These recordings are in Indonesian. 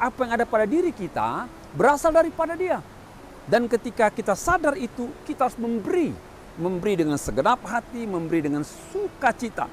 apa yang ada pada diri kita berasal daripada Dia. Dan ketika kita sadar itu, kita harus memberi. Memberi dengan segenap hati, memberi dengan sukacita.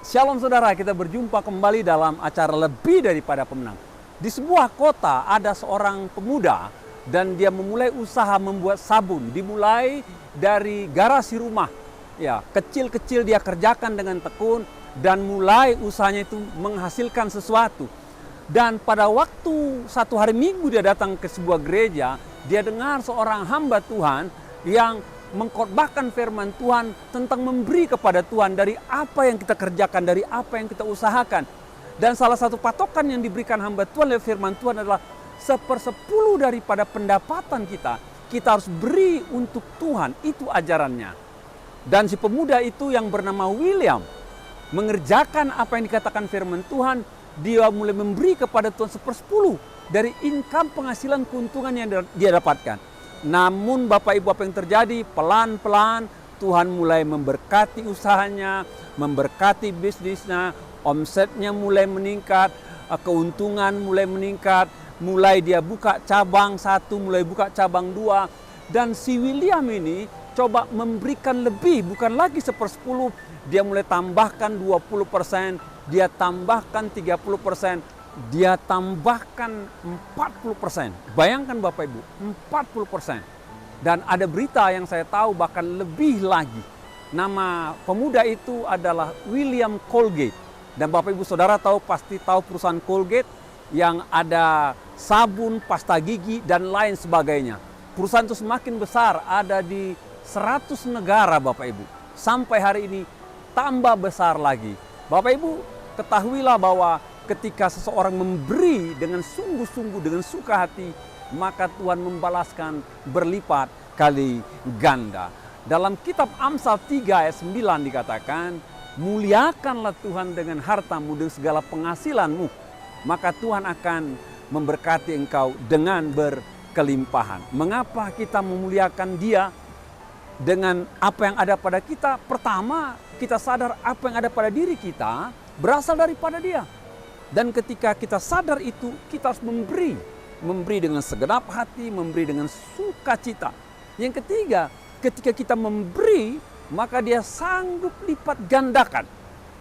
Shalom saudara, kita berjumpa kembali dalam acara Lebih Daripada Pemenang. Di sebuah kota ada seorang pemuda dan dia memulai usaha membuat sabun. Dimulai dari garasi rumah. Ya, kecil-kecil dia kerjakan dengan tekun dan mulai usahanya itu menghasilkan sesuatu. Dan pada waktu satu hari Minggu dia datang ke sebuah gereja, dia dengar seorang hamba Tuhan yang mengkhotbahkan firman Tuhan tentang memberi kepada Tuhan dari apa yang kita kerjakan, dari apa yang kita usahakan. Dan salah satu patokan yang diberikan hamba Tuhan oleh firman Tuhan adalah 1/10 daripada pendapatan kita harus beri untuk Tuhan. Itu ajarannya. Dan si pemuda itu yang bernama William mengerjakan apa yang dikatakan firman Tuhan. Dia mulai memberi kepada Tuhan 1/10 dari income penghasilan keuntungan yang dia dapatkan. Namun Bapak Ibu, apa yang terjadi? Pelan-pelan Tuhan mulai memberkati usahanya, memberkati bisnisnya, omsetnya mulai meningkat, keuntungan mulai meningkat, mulai dia buka cabang 1, mulai buka cabang 2. Dan si William ini coba memberikan lebih, bukan lagi 1/10, dia mulai tambahkan 20%, dia tambahkan 30%, dia tambahkan 40%. Bayangkan Bapak Ibu, 40%. Dan ada berita yang saya tahu bahkan lebih lagi. Nama pemuda itu adalah William Colgate. Dan Bapak Ibu Saudara pasti tahu perusahaan Colgate yang ada sabun, pasta gigi, dan lain sebagainya. Perusahaan itu semakin besar, ada di 100 negara Bapak Ibu. Sampai hari ini tambah besar lagi. Bapak Ibu ketahuilah bahwa ketika seseorang memberi dengan sungguh-sungguh, dengan suka hati, maka Tuhan membalaskan berlipat kali ganda. Dalam kitab Amsal 3 ayat 9 dikatakan, muliakanlah Tuhan dengan hartamu dan segala penghasilanmu, maka Tuhan akan memberkati engkau dengan berkelimpahan. Mengapa kita memuliakan Dia dengan apa yang ada pada kita? Pertama, kita sadar apa yang ada pada diri kita berasal daripada Dia. Dan ketika kita sadar itu, kita harus memberi. Memberi dengan segenap hati, memberi dengan sukacita. Yang ketiga, ketika kita memberi, maka Dia sanggup lipat gandakan.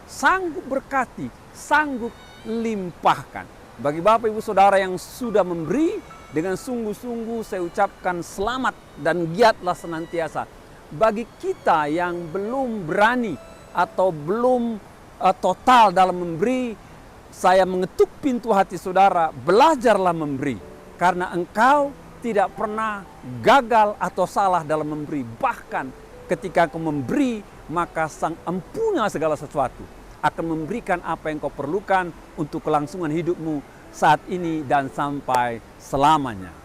Sanggup berkati, sanggup limpahkan. Bagi Bapak Ibu Saudara yang sudah memberi, dengan sungguh-sungguh saya ucapkan selamat dan giatlah senantiasa. Bagi kita yang belum berani atau belum total dalam memberi, saya mengetuk pintu hati saudara, belajarlah memberi. Karena engkau tidak pernah gagal atau salah dalam memberi. Bahkan ketika engkau memberi, maka Sang Empunya segala sesuatu akan memberikan apa yang kau perlukan untuk kelangsungan hidupmu saat ini dan sampai selamanya.